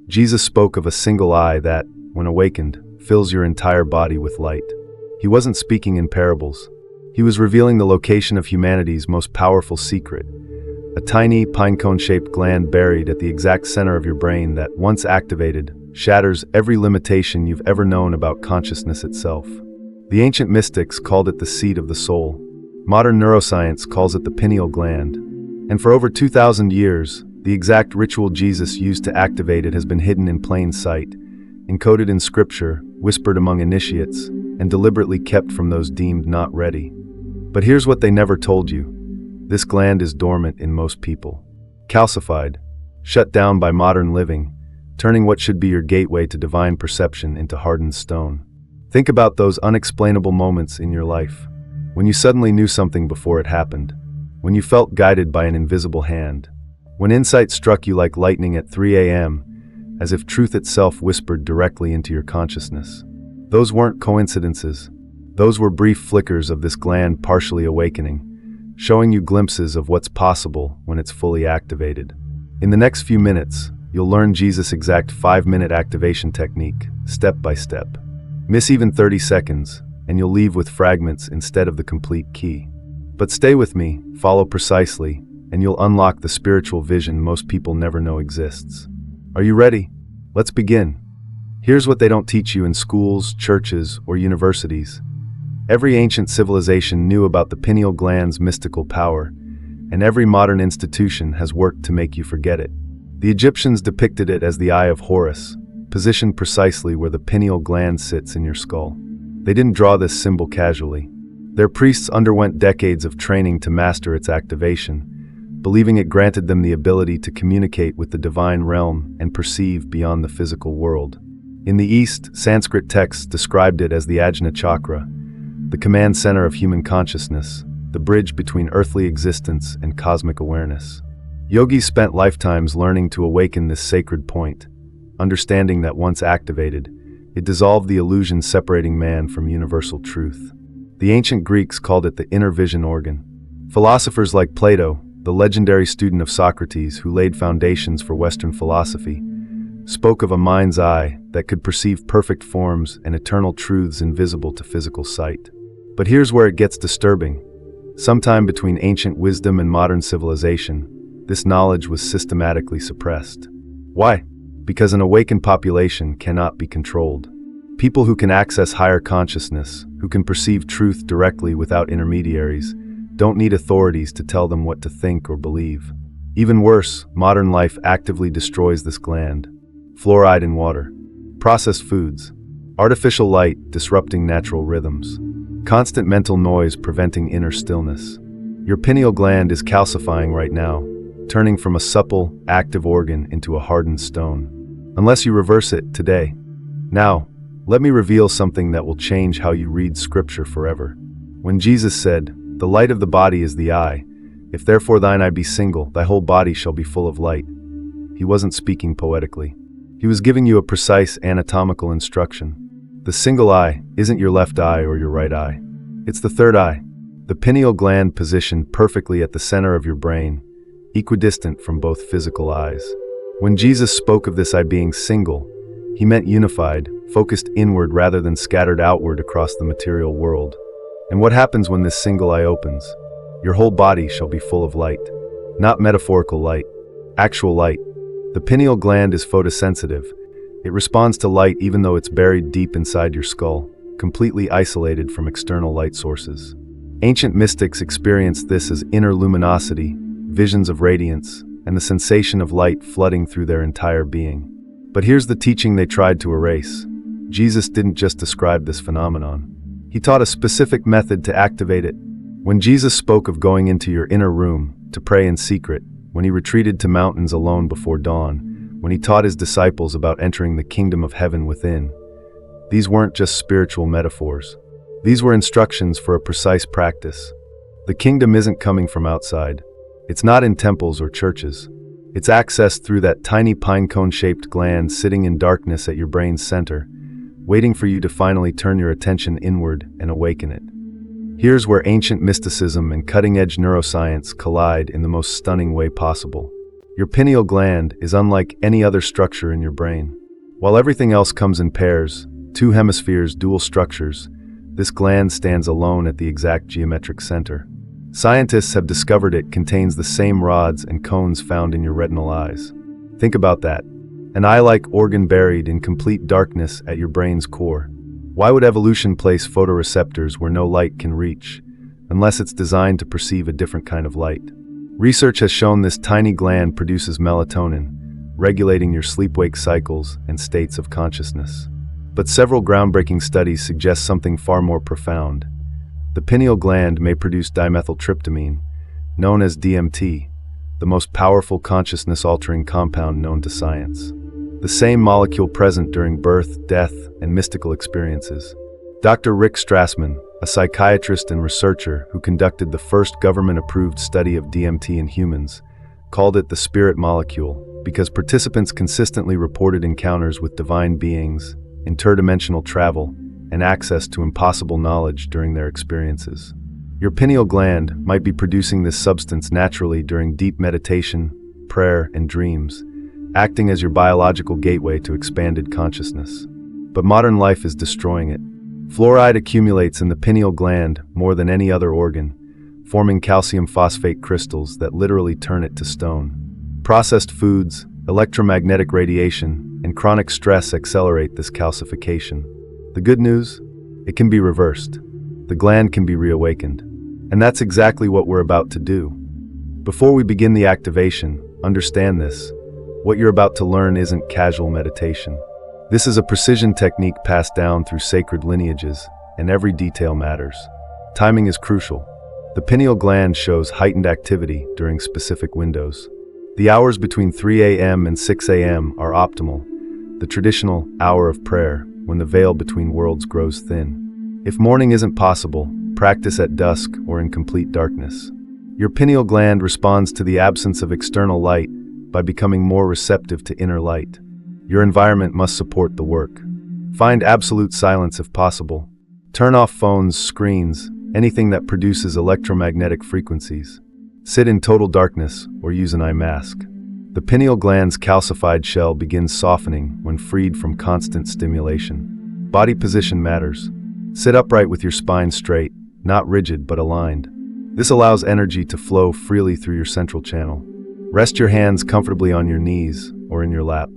Jesus spoke of a single eye that, when awakened, fills your entire body with light. He wasn't speaking in parables. He was revealing the location of humanity's most powerful secret, a tiny pinecone-shaped gland buried at the exact center of your brain that, once activated, shatters every limitation you've ever known about consciousness itself. The ancient mystics called it the seat of the soul. Modern neuroscience calls it the pineal gland. And for over 2,000 years, the exact ritual Jesus used to activate it has been hidden in plain sight, encoded in scripture, whispered among initiates, and deliberately kept from those deemed not ready. But here's what they never told you. This gland is dormant in most people. Calcified, shut down by modern living, turning what should be your gateway to divine perception into hardened stone. Think about those unexplainable moments in your life, when you suddenly knew something before it happened, when you felt guided by an invisible hand, when insight struck you like lightning at 3 a.m., as if truth itself whispered directly into your consciousness. Those weren't coincidences. Those were brief flickers of this gland partially awakening, showing you glimpses of what's possible when it's fully activated. In the next few minutes, you'll learn Jesus' exact 5-minute activation technique, step by step. Miss even 30 seconds, and you'll leave with fragments instead of the complete key. But stay with me, follow precisely, and you'll unlock the spiritual vision most people never know exists. Are you ready? Let's begin. Here's what they don't teach you in schools, churches, or universities. Every ancient civilization knew about the pineal gland's mystical power, and every modern institution has worked to make you forget it. The Egyptians depicted it as the eye of Horus, positioned precisely where the pineal gland sits in your skull. They didn't draw this symbol casually. Their priests underwent decades of training to master its activation, believing it granted them the ability to communicate with the divine realm and perceive beyond the physical world. In the East, Sanskrit texts described it as the Ajna Chakra, the command center of human consciousness, the bridge between earthly existence and cosmic awareness. Yogis spent lifetimes learning to awaken this sacred point, understanding that once activated, it dissolved the illusion separating man from universal truth. The ancient Greeks called it the inner vision organ. Philosophers like Plato, the legendary student of Socrates who laid foundations for Western philosophy, spoke of a mind's eye that could perceive perfect forms and eternal truths invisible to physical sight. But here's where it gets disturbing. Sometime between ancient wisdom and modern civilization, this knowledge was systematically suppressed. Why? Because an awakened population cannot be controlled. People who can access higher consciousness, who can perceive truth directly without intermediaries, don't need authorities to tell them what to think or believe. Even worse, modern life actively destroys this gland. Fluoride in water, processed foods, artificial light disrupting natural rhythms, constant mental noise preventing inner stillness. Your pineal gland is calcifying right now, turning from a supple, active organ into a hardened stone. Unless you reverse it today. Now, let me reveal something that will change how you read scripture forever. When Jesus said, "The light of the body is the eye. If therefore thine eye be single, thy whole body shall be full of light," he wasn't speaking poetically. He was giving you a precise anatomical instruction. The single eye isn't your left eye or your right eye. It's the third eye, the pineal gland positioned perfectly at the center of your brain, equidistant from both physical eyes. When Jesus spoke of this eye being single, he meant unified, focused inward rather than scattered outward across the material world. And what happens when this single eye opens? Your whole body shall be full of light. Not metaphorical light, actual light. The pineal gland is photosensitive. It responds to light even though it's buried deep inside your skull, completely isolated from external light sources. Ancient mystics experienced this as inner luminosity, visions of radiance, and the sensation of light flooding through their entire being. But here's the teaching they tried to erase. Jesus didn't just describe this phenomenon. He taught a specific method to activate it. When Jesus spoke of going into your inner room to pray in secret, when he retreated to mountains alone before dawn, when he taught his disciples about entering the kingdom of heaven within, these weren't just spiritual metaphors. These were instructions for a precise practice. The kingdom isn't coming from outside. It's not in temples or churches. It's accessed through that tiny pinecone-shaped gland sitting in darkness at your brain's center, waiting for you to finally turn your attention inward and awaken it. Here's where ancient mysticism and cutting-edge neuroscience collide in the most stunning way possible. Your pineal gland is unlike any other structure in your brain. While everything else comes in pairs, two hemispheres, dual structures, this gland stands alone at the exact geometric center. Scientists have discovered it contains the same rods and cones found in your retinal eyes. Think about that. An eye-like organ buried in complete darkness at your brain's core. Why would evolution place photoreceptors where no light can reach, unless it's designed to perceive a different kind of light? Research has shown this tiny gland produces melatonin, regulating your sleep-wake cycles and states of consciousness. But several groundbreaking studies suggest something far more profound. The pineal gland may produce dimethyltryptamine, known as DMT, the most powerful consciousness-altering compound known to science. The same molecule present during birth, death, and mystical experiences. Dr. Rick Strassman, a psychiatrist and researcher who conducted the first government-approved study of DMT in humans, called it the spirit molecule because participants consistently reported encounters with divine beings, interdimensional travel, and access to impossible knowledge during their experiences. Your pineal gland might be producing this substance naturally during deep meditation, prayer, and dreams, acting as your biological gateway to expanded consciousness. But modern life is destroying it. Fluoride accumulates in the pineal gland more than any other organ, forming calcium phosphate crystals that literally turn it to stone. Processed foods, electromagnetic radiation, and chronic stress accelerate this calcification. The good news? It can be reversed. The gland can be reawakened. And that's exactly what we're about to do. Before we begin the activation, understand this. What you're about to learn isn't casual meditation. This is a precision technique passed down through sacred lineages, and every detail matters. Timing is crucial. The pineal gland shows heightened activity during specific windows. The hours between 3 a.m. and 6 a.m. are optimal, the traditional hour of prayer, when the veil between worlds grows thin. If morning isn't possible, practice at dusk or in complete darkness. Your pineal gland responds to the absence of external light by becoming more receptive to inner light. Your environment must support the work. Find absolute silence if possible. Turn off phones, screens, anything that produces electromagnetic frequencies. Sit in total darkness or use an eye mask. The pineal gland's calcified shell begins softening when freed from constant stimulation. Body position matters. Sit upright with your spine straight, not rigid but aligned. This allows energy to flow freely through your central channel. Rest your hands comfortably on your knees or in your lap.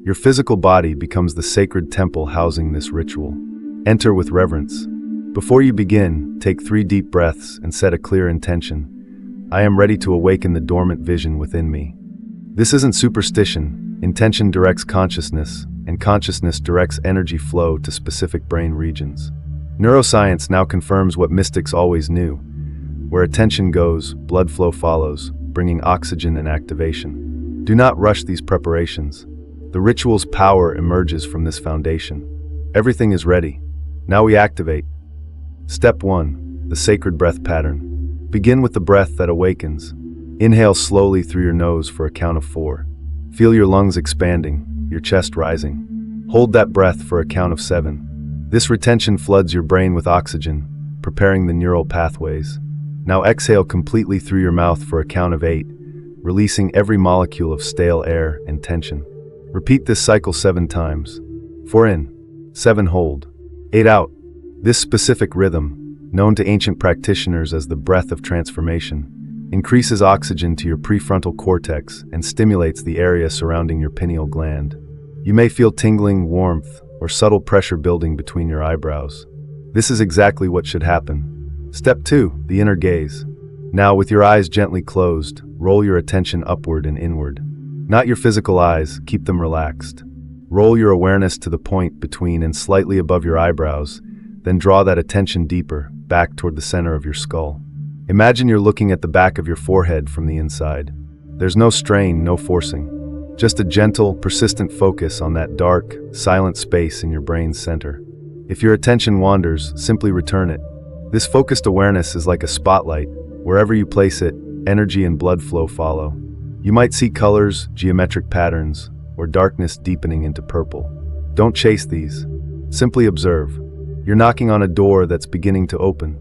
Your physical body becomes the sacred temple housing this ritual. Enter with reverence. Before you begin, take 3 deep breaths and set a clear intention. I am ready to awaken the dormant vision within me. This isn't superstition. Intention directs consciousness, and consciousness directs energy flow to specific brain regions. Neuroscience now confirms what mystics always knew. Where attention goes, blood flow follows, bringing oxygen and activation. Do not rush these preparations. The ritual's power emerges from this foundation. Everything is ready. Now we activate. Step 1. The sacred breath pattern. Begin with the breath that awakens. Inhale slowly through your nose for a count of 4. Feel your lungs expanding, your chest rising. Hold that breath for a count of 7. This retention floods your brain with oxygen, preparing the neural pathways. Now exhale completely through your mouth for a count of 8, releasing every molecule of stale air and tension. Repeat this cycle 7 times. 4 in, 7 hold, 8 out. This specific rhythm, known to ancient practitioners as the breath of transformation, increases oxygen to your prefrontal cortex and stimulates the area surrounding your pineal gland. You may feel tingling, warmth, or subtle pressure building between your eyebrows. This is exactly what should happen. Step 2, the inner gaze. Now, with your eyes gently closed, roll your attention upward and inward. Not your physical eyes, keep them relaxed. Roll your awareness to the point between and slightly above your eyebrows, then draw that attention deeper, back toward the center of your skull. Imagine you're looking at the back of your forehead from the inside. There's no strain, no forcing. Just a gentle, persistent focus on that dark, silent space in your brain's center. If your attention wanders, simply return it. This focused awareness is like a spotlight. Wherever you place it, energy and blood flow follow. You might see colors, geometric patterns, or darkness deepening into purple. Don't chase these. Simply observe. You're knocking on a door that's beginning to open.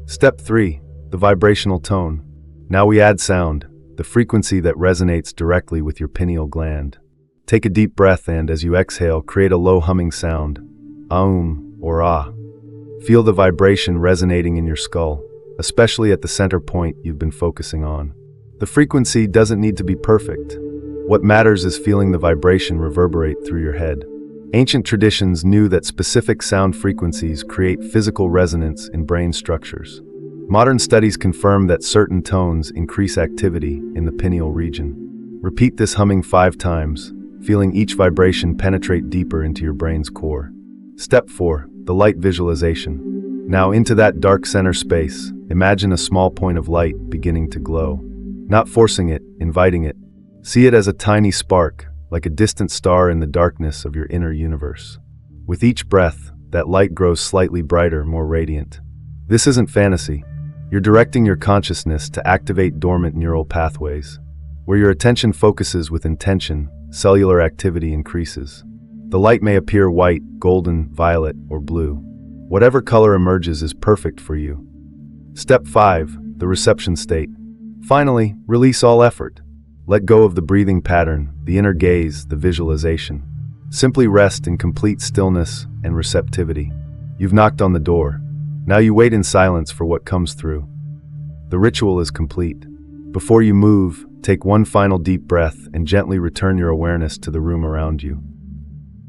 Step 3. The vibrational tone. Now we add sound. The the frequency that resonates directly with your pineal gland. Take a deep breath and, as you exhale, create a low humming sound, aum or ah. Feel the vibration resonating in your skull, especially at the center point you've been focusing on. The frequency doesn't need to be perfect. What matters is feeling the vibration reverberate through your head. Ancient traditions knew that specific sound frequencies create physical resonance in brain structures. Modern studies confirm that certain tones increase activity in the pineal region. Repeat this humming 5 times, feeling each vibration penetrate deeper into your brain's core. Step 4. The light visualization. Now into that dark center space, imagine a small point of light beginning to glow. Not forcing it, inviting it. See it as a tiny spark, like a distant star in the darkness of your inner universe. With each breath, that light grows slightly brighter, more radiant. This isn't fantasy. You're directing your consciousness to activate dormant neural pathways. Where your attention focuses with intention, cellular activity increases. The light may appear white, golden, violet, or blue. Whatever color emerges is perfect for you. Step 5. The reception state. Finally, release all effort. Let go of the breathing pattern, the inner gaze, the visualization. Simply rest in complete stillness and receptivity. You've knocked on the door. Now you wait in silence for what comes through. The ritual is complete. Before you move, take one final deep breath and gently return your awareness to the room around you.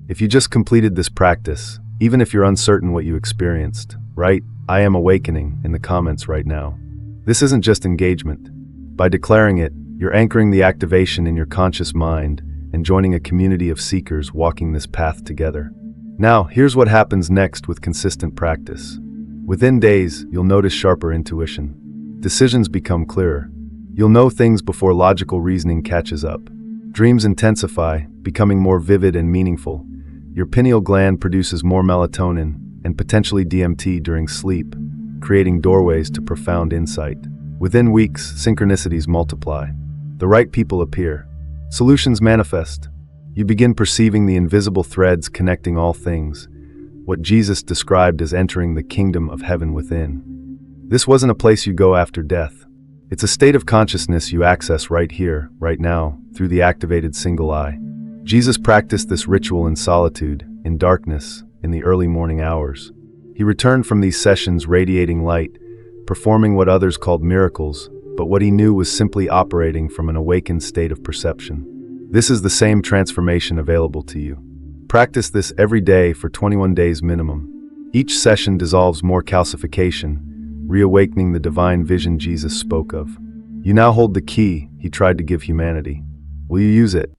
If you just completed this practice, even if you're uncertain what you experienced, write, "I am awakening" in the comments right now. This isn't just engagement. By declaring it, you're anchoring the activation in your conscious mind and joining a community of seekers walking this path together. Now, here's what happens next with consistent practice. Within days, you'll notice sharper intuition. Decisions become clearer. You'll know things before logical reasoning catches up. Dreams intensify, becoming more vivid and meaningful. Your pineal gland produces more melatonin and potentially DMT during sleep, creating doorways to profound insight. Within weeks, synchronicities multiply. The right people appear. Solutions manifest. You begin perceiving the invisible threads connecting all things, what Jesus described as entering the kingdom of heaven within. This wasn't a place you go after death. It's a state of consciousness you access right here, right now, through the activated single eye. Jesus practiced this ritual in solitude, in darkness, in the early morning hours. He returned from these sessions radiating light, performing what others called miracles, but what he knew was simply operating from an awakened state of perception. This is the same transformation available to you. Practice this every day for 21 days minimum. Each session dissolves more calcification, reawakening the divine vision Jesus spoke of. You now hold the key he tried to give humanity. Will you use it?